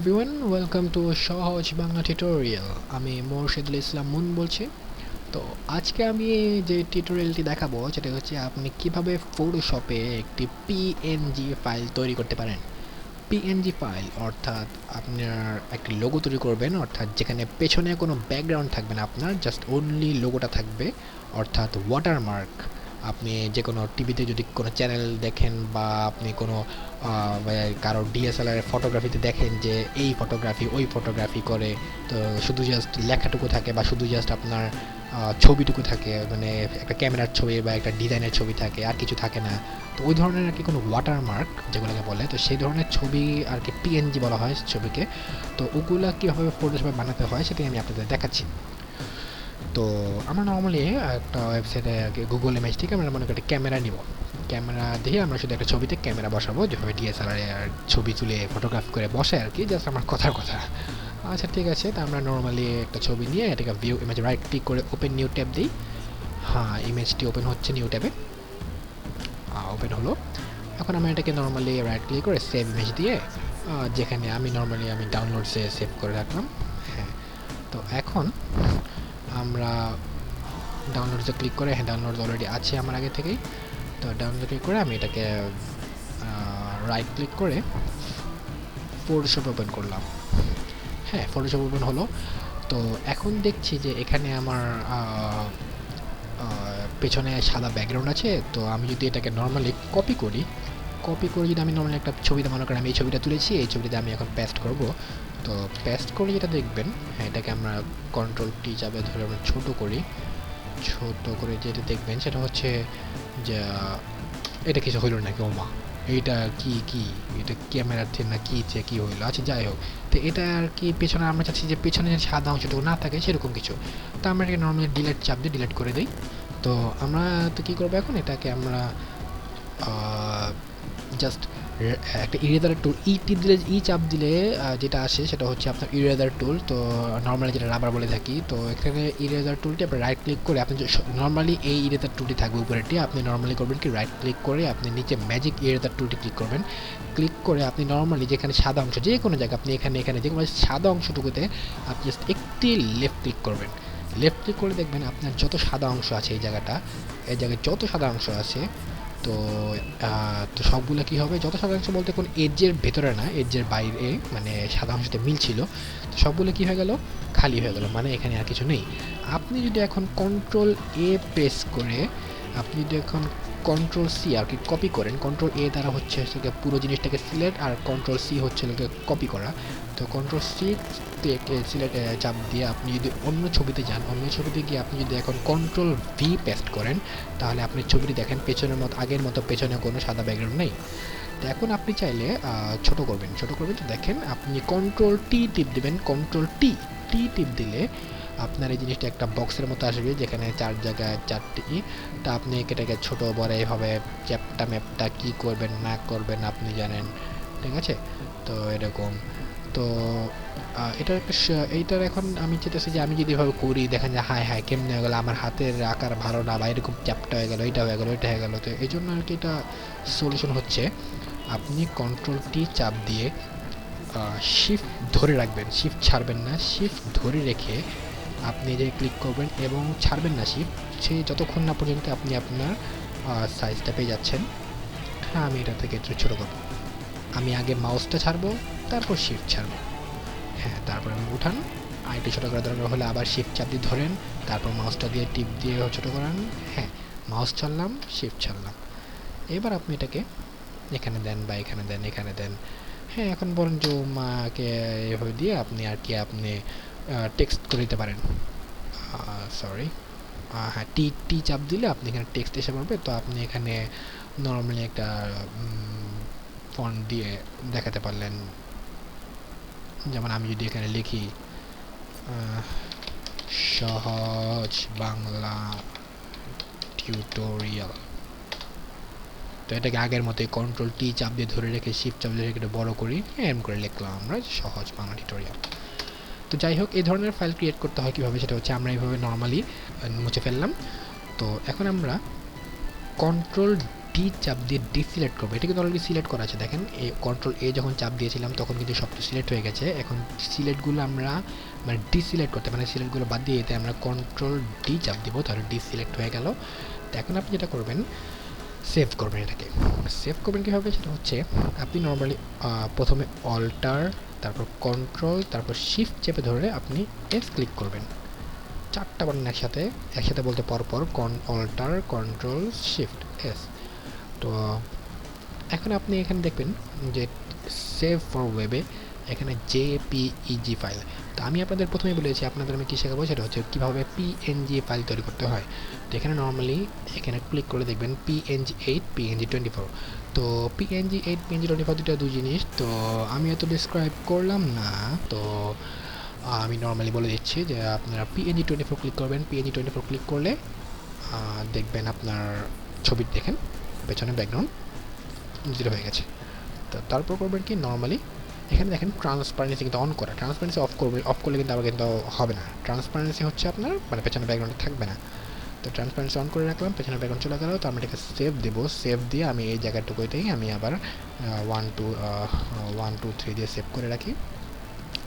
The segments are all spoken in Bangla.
এভরিওয়ান, ওয়েলকাম টু সহজ বাংলা টিউটোরিয়াল। আমি মোর্শেদুল ইসলাম মুন বলছি। তো আজকে আমি যে টিউটোরিয়ালটি দেখাবো সেটা হচ্ছে আপনি কিভাবে ফটোশপে একটি পিএনজি ফাইল তৈরি করতে পারেন। পিএনজি ফাইল অর্থাৎ আপনার একটি লোগো তৈরি করবেন, অর্থাৎ যেখানে পেছনে কোনো ব্যাকগ্রাউন্ড থাকবে না, আপনার জাস্ট অনলি লোগোটা থাকবে, অর্থাৎ ওয়াটারমার্ক। আপনি যে কোনো টিভিতে যদি কোনো চ্যানেল দেখেন বা আপনি কোনো কারো ডিএসএলআর ফটোগ্রাফিতে দেখেন যে এই ফটোগ্রাফি ওই ফটোগ্রাফি করে, তো শুধু জাস্ট লেখাটুকু থাকে বা শুধু জাস্ট আপনার ছবিটুকু থাকে, মানে একটা ক্যামেরার ছবি বা একটা ডিজাইনের ছবি থাকে, আর কিছু থাকে না। তো ওই ধরনের আর কি কোনো ওয়াটারমার্ক যেগুলোকে বলে, তো সেই ধরনের ছবি আর কি পিএনজি বলা হয় ছবিকে। তো ওগুলো কীভাবে ফটোশপে বানাতে হয় সেটাই আমি আপনাদের দেখাচ্ছি। তো আমরা নর্মালি একটা ওয়েবসাইটে গুগল ইমেজ থেকে আমরা মনে করি একটা ক্যামেরা নিব। ক্যামেরা দিয়ে আমরা শুধু একটা ছবিতে ক্যামেরা বসাবো, যেভাবে ডিএসএলআরে আর ছবি তুলে ফটোগ্রাফি করে বসে আর কি, জাস্ট আমার কথার কথা। আচ্ছা ঠিক আছে, তো আমরা নর্মালি একটা ছবি নিয়ে এটাকে ভিউ ইমেজ রাইট ক্লিক করে ওপেন নিউ ট্যাব দিই। হ্যাঁ, ইমেজটি ওপেন হচ্ছে নিউ ট্যাবে, ওপেন হলো। এখন আমরা এটাকে নর্মালি রাইট ক্লিক করে সেভ ইমেজ দিয়ে যেখানে আমি নর্মালি ডাউনলোডসে সেভ করে রাখলাম। হ্যাঁ, তো এখন আমরা ডাউনলোডসে ক্লিক করে, হ্যাঁ ডাউনলোড অলরেডি আছে আমার আগে থেকেই। তো ডাউনলোড ক্লিক করে আমি এটাকে রাইট ক্লিক করে ফটোশপ ওপেন করলাম। হ্যাঁ, ফটোশপ ওপেন হলো। তো এখন দেখছি যে এখানে আমার পেছনে সাদা ব্যাকগ্রাউন্ড আছে। তো আমি যদি এটাকে নর্মালি কপি করি যদি আমি নর্মালি একটা ছবিতে মনে করি আমি এই ছবিটা তুলেছি, এই ছবিটা আমি এখন পেস্ট করব। তো পেস্ট করে যেটা দেখবেন, হ্যাঁ এটাকে আমরা কন্ট্রোল টি চাপে ধরে আমরা ছোট করে যেটা দেখবেন সেটা হচ্ছে যে এটা কিছু হইল নাকি, ওমা এইটা কি এটা ক্যামেরার থেকে না কি হইলো। আচ্ছা যাই হোক, তো এটা আর কি পেছনে আমরা চাচ্ছি যে পেছনে সাদা অংশটুকু না থাকে সেরকম কিছু। তো আমরা এটাকে নর্মালি ডিলেট চাপ দিয়ে ডিলেট করে দিই। তো আমরা তো কী করবো এখন, এটাকে আমরা জাস্ট একটা ইরেজার টুল ই চাপ দিলে যেটা আসে সেটা হচ্ছে আপনার ইরেজার টুল। তো নর্মালি যেটা রাবার বলে থাকি, তো এখানে ইরেজার টুলটি আপনি রাইট ক্লিক করে, আপনি নর্মালি এই ইরেজার টুলটি থাকবে উপরেরটি, আপনি নর্মালি করবেন কি রাইট ক্লিক করে আপনি নিচে ম্যাজিক ইরেজার টুলটি ক্লিক করবেন। ক্লিক করে আপনি নর্মালি যেখানে সাদা অংশ, যে কোনো জায়গায় আপনি এখানে যে কোনো সাদা অংশটুকুতে আপনি জাস্ট একটি লেফট ক্লিক করবেন। লেফট ক্লিক করে দেখবেন আপনার যত সাদা অংশ আছে এই জায়গায় যত সাদা অংশ আছে, তো তো সবগুলো কী হবে, যত শতাংশ বলতে কোন এজের ভেতরে না, এজের বাইরে, মানে সাদা অংশতে মিল ছিল, তো সবগুলো কী হয়ে গেল, খালি হয়ে গেল, মানে এখানে আর কিছু নেই। আপনি যদি এখন কন্ট্রোল এ প্রেস করে আপনি যদি এখন কন্ট্রোল সি আর কি কপি করেন, কন্ট্রোল এ দ্বারা হচ্ছে পুরো জিনিসটাকে সিলেক্ট, আর কন্ট্রোল সি হচ্ছে কপি করা। তো কন্ট্রোল সি সিলেক্ট চাপ দিয়ে আপনি যদি অন্য ছবিতে যান, অন্য ছবিতে গিয়ে আপনি যদি এখন কন্ট্রোল ভি পেস্ট করেন, তাহলে আপনি ছবিটি দেখেন পেছনের মতো, আগের মতো পেছনে কোনো সাদা ব্যাকগ্রাউন্ড নেই। তো এখন আপনি চাইলে ছোট করবেন, তো দেখেন আপনি কন্ট্রোল টি টিপ দেবেন। কন্ট্রোল টি টিপ দিলে আপনার এই জিনিসটা একটা বক্সের মতো আসবে, যেখানে 4 জায়গায় 4টি। তা আপনি এটাকে ছোট বড় এইভাবে চ্যাপটা ম্যাপটা কী করবেন না করবেন আপনি জানেন, ঠিক আছে? তো এরকম। তো এটার একটা এইটার এখন আমি চেতেছি যে আমি যদি এভাবে করি, দেখেন যে হায় কেমনে হয়ে গেলো, আমার হাতের আকার ভালো না, বা এরকম চ্যাপটা হয়ে গেলো, এটা হয়ে গেলো, ওইটা হয়ে গেলো। তো এই জন্য আর কি এটা সলিউশন হচ্ছে আপনি কন্ট্রোল টি চাপ দিয়ে শিফট ধরে রাখবেন, শিফট ছাড়বেন না, শিফট ধরে রেখে আপনি যে ক্লিক করবেন এবং ছাড়বেন না শিফট, সে যতক্ষণ না পর্যন্ত আপনি আপনার সাইজটা পেয়ে যাচ্ছেন। হ্যাঁ, আমি এটা থেকে একটু ছোটো করবো, আমি আগে মাউসটা ছাড়বো, তারপর শিফট ছাড়বো। হ্যাঁ, তারপর আমি উঠান, আর একটু ছোটো করার দরকার হলে আবার শিফট চাপ দিয়ে ধরেন, তারপর মাউসটা দিয়ে টিপ দিয়ে ছোটো করান। হ্যাঁ, মাউস ছাড়লাম, শিফট ছাড়লাম। এবার আপনি এটাকে এখানে দেন বা এখানে দেন। হ্যাঁ, এখন বলেন যে মাকে এভাবে দিয়ে আপনি আর কি আপনি টেক্সট করে দিতে পারেন। সরি, হ্যাঁ টি চাপ দিলে আপনি এখানে টেক্সট এসে পড়বে। তো আপনি এখানে নর্মালি একটা ফন্ট দিয়ে দেখাতে পারলেন, যেমন আমি যদি এখানে লিখি সহজ বাংলা টিউটোরিয়াল, তো এটাকে আগের মতোই কন্ট্রোল টি চাপ দিয়ে ধরে রেখে শিফট চাপ দিয়ে রেখে বড় করি, এম করে লিখলাম আমরা সহজ বাংলা টিউটোরিয়াল। তো যাই হোক, এই ধরনের ফাইল ক্রিয়েট করতে হয় কীভাবে সেটা হচ্ছে আমরা এইভাবে নর্মালি মুছে ফেললাম। তো এখন আমরা কন্ট্রোল ডি চাপ দিয়ে ডিসিলেক্ট করবো। এটা কিন্তু অলরেডি সিলেক্ট করা আছে, দেখেন এই কন্ট্রোল এ যখন চাপ দিয়েছিলাম তখন কিন্তু সব সিলেক্ট হয়ে গেছে। এখন সিলেক্টগুলো আমরা মানে ডিসিলেক্ট করতে মানে সিলেক্টগুলো বাদ দিয়ে এতে আমরা কন্ট্রোল ডি চাপ দিব, তাহলে ডিসিলেক্ট হয়ে গেল। তো এখন আপনি যেটা করবেন সেভ করবেন। এটাকে সেভ করবেন কীভাবে, সেটা হচ্ছে আপনি নর্মালি প্রথমে অল্টার, তারপর কন্ট্রোল, তারপর শিফট চেপে ধরে আপনি এস ক্লিক করবেন। 4টা বাটন একসাথে একসাথে বলতে পরপর অল্টার, কন্ট্রোল, শিফট, এস। তো এখন আপনি এখানে দেখবেন যে সেভ ফর ওয়েবে এখানে জেপিইজি ফাইল। তো আমি আপনাদের প্রথমেই বলেছি আপনাদের আমি কী শেখাবো, সেটা হচ্ছে কীভাবে পিএনজি ফাইল তৈরি করতে হয়। তো এখানে নর্মালি এখানে ক্লিক করে দেখবেন PNG8, PNG24। তো PNG8, PNG24 দুটো দুই জিনিস, তো আমি এত ডিসক্রাইব করলাম না। তো আমি নর্মালি বলে দিচ্ছি যে আপনারা PNG24 ক্লিক করবেন। PNG24 ক্লিক করলে দেখবেন আপনার ছবি দেখেন পেছনে ব্যাকগ্রাউন্ড জিরো হয়ে গেছে। তো তারপর করবেন কি, নর্মালি এখানে দেখেন ট্রান্সপারেন্সি কিন্তু অন করা, ট্রান্সপারেন্সি অফ করবে, অফ করলে কিন্তু আবার কিন্তু হবে না। ট্রান্সপারেন্সি হচ্ছে আপনার মানে পেছনে ব্যাকগ্রাউন্ডে থাকবে না। তো ট্রান্সপারেন্সি অন করে রাখলাম, পেছনে ব্যাকগ্রাউন্ড চলে গেল। তো আমি এটাকে সেভ দেবো, সেভ দিয়ে আমি এই জায়গাটুকুতেই আমি আবার 1 2 3 দিয়ে সেভ করে রাখি।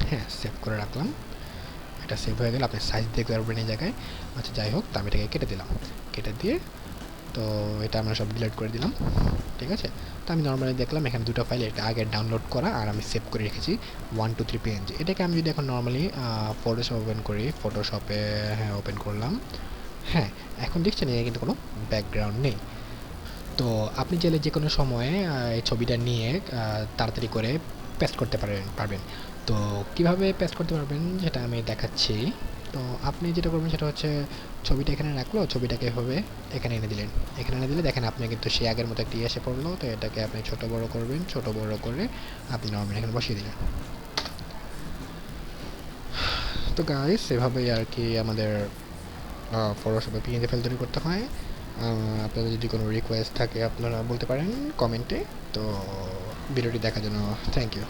হ্যাঁ, সেভ করে রাখলাম। এটা সেভ হয়ে গেলে আপনি সাইজ দেখতে পারবেন এই জায়গায়। আচ্ছা যাই হোক, তো আমি এটাকে কেটে দিলাম, কেটে দিয়ে তো এটা আমরা সব ডিলিট করে দিলাম, ঠিক আছে। তো আমি নর্মালি দেখলাম এখানে দুটো ফাইল, এটা আগে ডাউনলোড করা আর আমি সেভ করে রেখেছি 1 2 3 PNG। এটাকে আমি যদি এখন নর্মালি ফটোশপ ওপেন করি, ফটোশপে হ্যাঁ ওপেন করলাম। হ্যাঁ, এখন দেখছেন এখানে কিন্তু কোনো ব্যাকগ্রাউন্ড নেই। তো আপনি চাইলে যে কোনো সময়ে এই ছবিটা নিয়ে তাড়াতাড়ি করে পেস্ট করতে পারবেন। তো কিভাবে পেস্ট করতে পারবেন সেটা আমি দেখাচ্ছি। তো আপনি যেটা করবেন সেটা হচ্ছে ছবিটা এখানে রাখলো, ছবিটাকে এভাবে এখানে এনে দিলেন। এখানে এনে দিলে দেখেন আপনি কিন্তু সে আগের মতো একটি এসে পড়লো। তো এটাকে আপনি ছোট বড় করবেন, ছোট বড় করে আপনি নর্মালি এখানে বসিয়ে দিলেন। তো গাইস এভাবেই আর কি আমাদের ফটোশপে পিএনজি ফাইল তৈরি করতে হয়। আপনাদের যদি কোনো রিকোয়েস্ট থাকে আপনারা বলতে পারেন কমেন্টে। তো ভিডিওটি দেখার জন্য থ্যাংক ইউ।